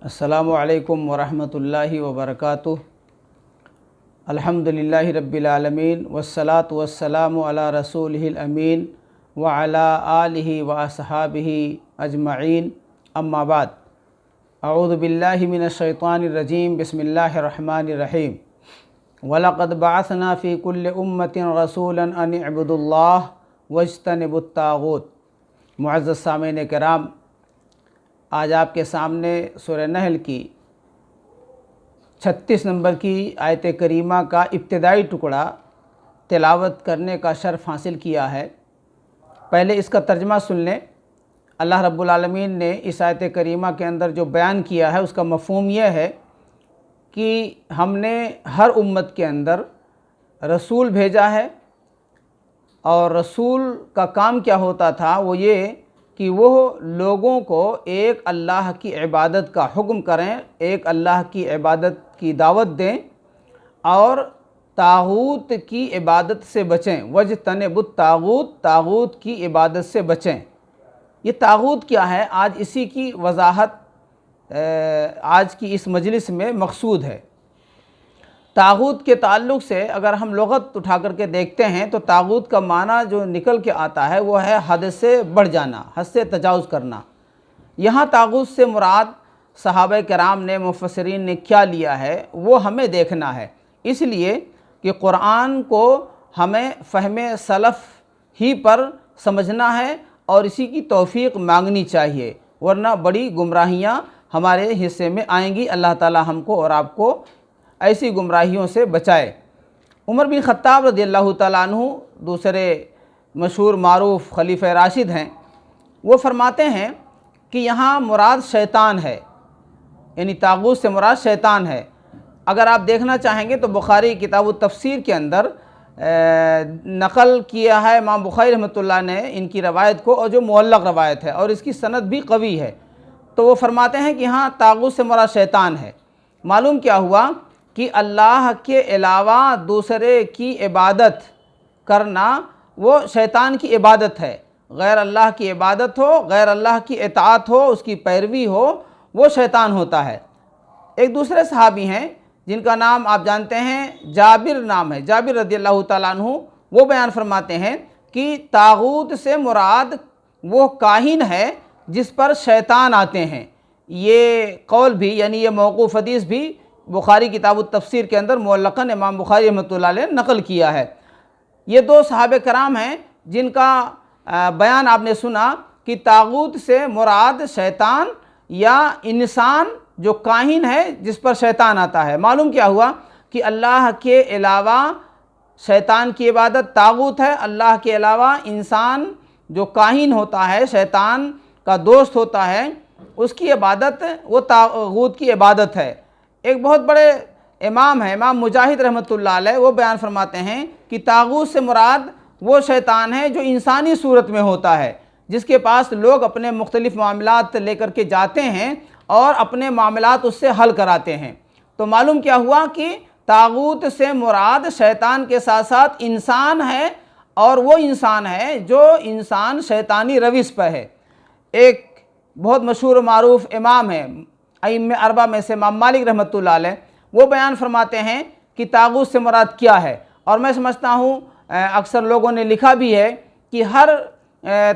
अस्सलामु अलैकुम वरहमतुल्लाहि वबरकातुह। अल्हम्दुलिल्लाहि रब्बिल आलमीन वस्सलातु वस्सलामु अला रसूलिहिल अमीन व अला आलिहि व अस्हाबिहि अजमईन, अम्मा बाद। अऊज़ु बिल्लाहि मिनश शैतानिर रजीम, बिस्मिल्लाहिर रहमानिर रहीम। वलक़द बअसना फ़ी कुल्लि उम्मतिन रसूलन अन इअ्बुदुल्लाह वज्तनिबुत ताग़ूत। मुअज़्ज़ज़ सामीन किराम, आज आपके सामने सूरह नहल की 36 नंबर की आयत करीमा का इब्तिदाई टुकड़ा तिलावत करने का शर्फ़ हासिल किया है। पहले इसका तर्जमा सुन लें। अल्लाह रब्बुल आलमीन ने इस आयत करीमा के अंदर जो बयान किया है उसका मफ़हूम यह है कि हमने हर उम्मत के अंदर रसूल भेजा है, और रसूल का काम क्या होता था, वो ये कि वो लोगों को एक अल्लाह की इबादत का हुक्म करें, एक अल्लाह की इबादत की दावत दें और तागूत की इबादत से बचें। वज्तनिबुत तागूत, तागूत की इबादत से बचें। ये तागूत क्या है, आज इसी की वजाहत आज की इस मजलिस में मकसूद है। तागूत के ताल्लुक़ से अगर हम लुग़त उठा करके देखते हैं तो तागूत का माना जो निकल के आता है वो है हद से बढ़ जाना, हद से तजावुज़ करना। यहाँ तागूत से मुराद सहाबा किराम ने, मुफस्सिरीन ने क्या लिया है वो हमें देखना है। इसलिए कि कुरान को हमें फ़हमे सलफ़ ही पर समझना है और इसी की तौफ़ीक़ मांगनी चाहिए, वरना बड़ी गुमराहियाँ हमारे हिस्से में आएंगी। अल्लाह ताला हमको और आपको ऐसी गुमराहियों से बचाए। उमर बिन ख़त्ताब रज़ियल्लाहु ताला अन्हु दूसरे मशहूर मारूफ़ खलीफ़ा राशिद हैं। वो फरमाते हैं कि यहाँ मुराद शैतान है, यानी तागूत से मुराद शैतान है। अगर आप देखना चाहेंगे तो बुखारी किताब तफसीर के अंदर नक़ल किया है इमाम बुखारी रहमतुल्लाह ने इनकी रवायत को, और जो मुअल्लक़ रवायत है और इसकी सनद भी कवी है। तो वो फरमाते हैं कि यहाँ तागूत से मुराद शैतान है। मालूम क्या हुआ कि अल्लाह के अलावा दूसरे की इबादत करना वो शैतान की इबादत है। गैर अल्लाह की इबादत हो, गैर अल्लाह की इताअत हो, उसकी पैरवी हो, वो शैतान होता है। एक दूसरे सहाबी हैं जिनका नाम आप जानते हैं, जाबिर नाम है, जाबिर रज़ियल्लाहु ताला अन्हु। वो बयान फरमाते हैं कि तागूत से मुराद वो काहिन है जिस पर शैतान आते हैं। ये कौल भी, यानी ये मौक़ूफ़ हदीस भी बुखारी किताब तफसीर के अंदर मुअल्लक़न इमाम बुखारी रहमतुल्लाह अलैह नक़ल किया है। ये दो सहाबे कराम हैं जिनका बयान आपने सुना कि तागूत से मुराद शैतान या इंसान जो काहिन है जिस पर शैतान आता है। मालूम क्या हुआ कि अल्लाह के अलावा शैतान की इबादत तागूत है, अल्लाह के अलावा इंसान जो काहिन होता है, शैतान का दोस्त होता है, उसकी इबादत वो तागूत की इबादत है। एक बहुत बड़े इमाम है, इमाम मुजाहिद रहमतुल्लाह अलैह, वो बयान फरमाते हैं कि तागूत से मुराद वो शैतान है जो इंसानी सूरत में होता है, जिसके पास लोग अपने मुख्तलिफ़ मामलात लेकर के जाते हैं और अपने मामलात उससे हल कराते हैं। तो मालूम क्या हुआ कि तागूत से मुराद शैतान के साथ साथ इंसान है, और वो इंसान है जो इंसान शैतानी रविश पर है। एक बहुत मशहूर मारूफ़ इमाम है, अइम्मे अरबा में से इमाम मालिक रहमतुल्लाह अलैह, वो बयान फरमाते हैं कि तागूत से मुराद क्या है। और मैं समझता हूँ अक्सर लोगों ने लिखा भी है कि हर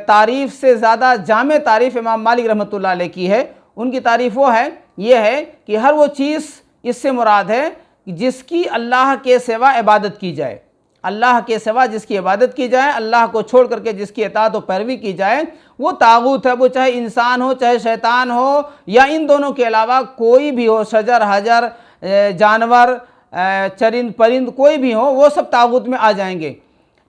तारीफ़ से ज़्यादा जामे तारीफ़ इमाम मालिक रहमतुल्लाह अलैह की है। उनकी तारीफ़ वो है, ये है कि हर वो चीज़ इससे मुराद है जिसकी अल्लाह के सिवा इबादत की जाए, अल्लाह के सिवा जिसकी इबादत की जाए, अल्लाह को छोड़ करके जिसकी इताअत व पैरवी की जाए, वो तागूत है। वो चाहे इंसान हो, चाहे शैतान हो, या इन दोनों के अलावा कोई भी हो, शजर हजर, जानवर, चरिंद परिंद, कोई भी हो, वो सब तागूत में आ जाएंगे।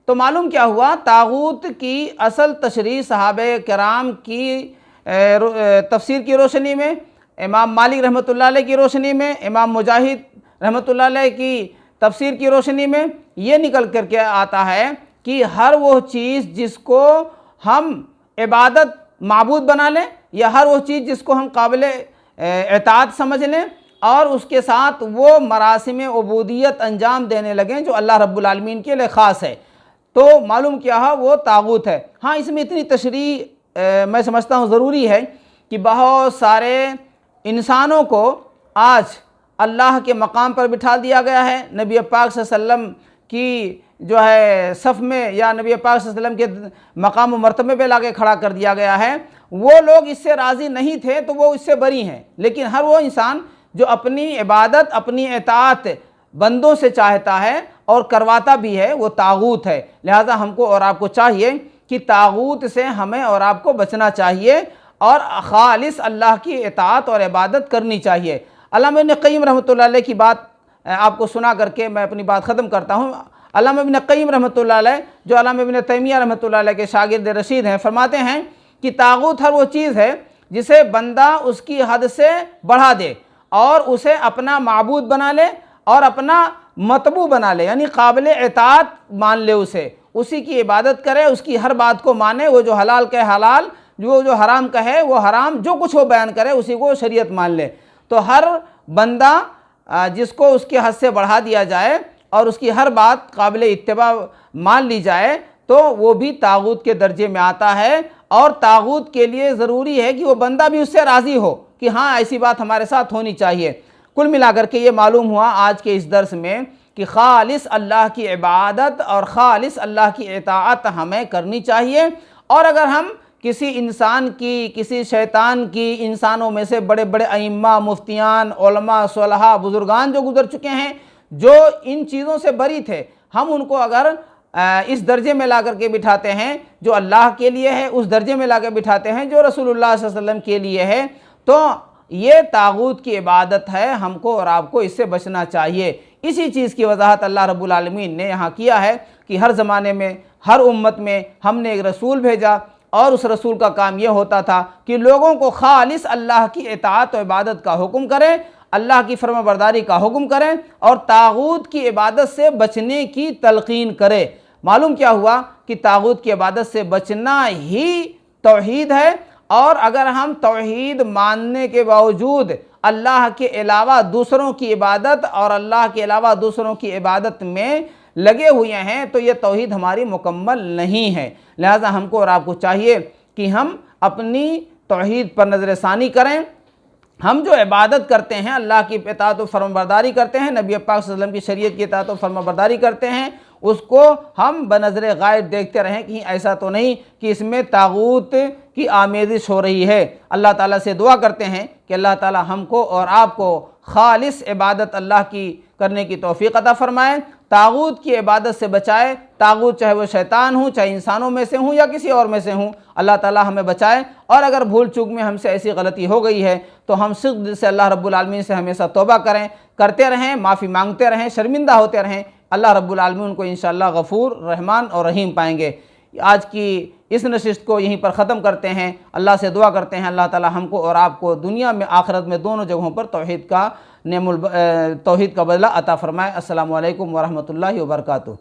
तो मालूम क्या हुआ, तागूत की असल तशरीह सहाबे किराम की तफसीर की रोशनी में, इमाम मालिक रहमतुल्लाह अलैह की रोशनी में, इमाम मुजाहिद रहमतुल्लाह अलैह की तफसीर की रोशनी में ये निकल करके आता है कि हर वो चीज़ जिसको हम इबादत माबूद बना लें, या हर वो चीज़ जिसको हम काबिल इताअत समझ लें और उसके साथ वो मरासिम उबूदियत अंजाम देने लगें जो अल्लाह रब्बुल आलमीन के लिए ख़ास है, तो मालूम क्या है, वो तागूत है। हाँ, इसमें इतनी तशरीह मैं समझता हूँ ज़रूरी है कि बहुत सारे انسانوں کو آج اللہ کے مقام پر بٹھا دیا گیا ہے، نبی پاک صلی اللہ علیہ وسلم کی جو ہے صف میں یا نبی پاک صلی اللہ علیہ وسلم کے مقام و مرتبے پہ لا کے کھڑا کر دیا گیا ہے، وہ لوگ اس سے راضی نہیں تھے تو وہ اس سے بری ہیں۔ لیکن ہر وہ انسان جو اپنی عبادت، اپنی اطاعت بندوں سے چاہتا ہے اور کرواتا بھی ہے، وہ طاغوت ہے۔ لہٰذا ہم کو اور آپ کو چاہیے کہ طاغوت سے ہمیں اور آپ کو بچنا چاہیے اور خالص اللہ کی اطاعت اور عبادت کرنی چاہیے۔ علامہ ابن قیم رحمۃ اللہ علیہ کی بات آپ کو سنا کر کے میں اپنی بات ختم کرتا ہوں۔ علامہ ابن قیم رحمۃ اللہ علیہ جو علامہ ابن تیمیہ رحمۃ اللہ علیہ کے شاگرد رشید ہیں، فرماتے ہیں کہ طاغوت ہر وہ چیز ہے جسے بندہ اس کی حد سے بڑھا دے اور اسے اپنا معبود بنا لے اور اپنا متبوع بنا لے، یعنی قابل اطاعت مان لے، اسے اسی کی عبادت کرے، اس کی ہر بات کو مانے، وہ جو حلال کہے حلال، جو حرام کہے وہ حرام، جو کچھ وہ بیان کرے اسی کو شریعت مان لے۔ تو ہر بندہ جس کو اس کی حد سے بڑھا دیا جائے اور اس کی ہر بات قابل اتباع مان لی جائے تو وہ بھی طاغوت کے درجے میں آتا ہے، اور طاغوت کے لیے ضروری ہے کہ وہ بندہ بھی اس سے راضی ہو کہ ہاں ایسی بات ہمارے ساتھ ہونی چاہیے۔ کل ملا کر کے یہ معلوم ہوا آج کے اس درس میں کہ خالص اللہ کی عبادت اور خالص اللہ کی اطاعت ہمیں کرنی چاہیے، اور اگر ہم کسی انسان کی، کسی شیطان کی، انسانوں میں سے بڑے بڑے ائمہ، مفتیان، علماء، صلحاء، بزرگان جو گزر چکے ہیں، جو ان چیزوں سے بری تھے، ہم ان کو اگر اس درجے میں لا کر کے بٹھاتے ہیں جو اللہ کے لیے ہے، اس درجے میں لا کے بٹھاتے ہیں جو رسول اللہ صلی اللہ علیہ وسلم کے لیے ہے، تو یہ طاغوت کی عبادت ہے۔ ہم کو اور آپ کو اس سے بچنا چاہیے۔ اسی چیز کی وضاحت اللہ رب العالمین نے یہاں کیا ہے کہ ہر زمانے میں، ہر امت میں ہم نے ایک رسول بھیجا، اور اس رسول کا کام یہ ہوتا تھا کہ لوگوں کو خالص اللہ کی اطاعت و عبادت کا حکم کریں، اللہ کی فرما برداری کا حکم کریں اور طاغوت کی عبادت سے بچنے کی تلقین کرے۔ معلوم کیا ہوا کہ طاغوت کی عبادت سے بچنا ہی توحید ہے، اور اگر ہم توحید ماننے کے باوجود اللہ کے علاوہ دوسروں کی عبادت اور اللہ کے علاوہ دوسروں کی عبادت میں لگے ہوئے ہیں تو یہ توحید ہماری مکمل نہیں ہے۔ لہٰذا ہم کو اور آپ کو چاہیے کہ ہم اپنی توحید پر نظر ثانی کریں۔ ہم جو عبادت کرتے ہیں، اللہ کی اطاعت و فرمانبرداری کرتے ہیں، نبی پاک صلی اللہ علیہ وسلم کی شریعت کی اطاعت و فرمانبرداری کرتے ہیں، اس کو ہم بنظر غائب دیکھتے رہیں کہ ایسا تو نہیں کہ اس میں طاغوت کی آمیزش ہو رہی ہے۔ اللہ تعالیٰ سے دعا کرتے ہیں کہ اللہ تعالیٰ ہم کو اور آپ کو خالص عبادت اللہ کی کرنے کی توفیق عطا فرمائے، طاغوت کی عبادت سے بچائے۔ طاغوت چاہے وہ شیطان ہوں، چاہے انسانوں میں سے ہوں یا کسی اور میں سے ہوں، اللہ تعالیٰ ہمیں بچائے۔ اور اگر بھول چوک میں ہم سے ایسی غلطی ہو گئی ہے تو ہم صدق دل سے اللہ رب العالمین سے ہمیشہ توبہ کرتے رہیں، معافی مانگتے رہیں، شرمندہ ہوتے رہیں۔ اللہ رب العالمین کو انشاءاللہ غفور، رحمان اور رحیم پائیں گے۔ آج کی اس نشست کو یہیں پر ختم کرتے ہیں۔ اللہ سے دعا کرتے ہیں اللہ تعالیٰ ہم کو اور آپ کو دنیا میں آخرت میں دونوں جگہوں پر توحید کا بدلہ عطا فرمائے۔ السلام علیکم ورحمۃ اللہ وبرکاتہ۔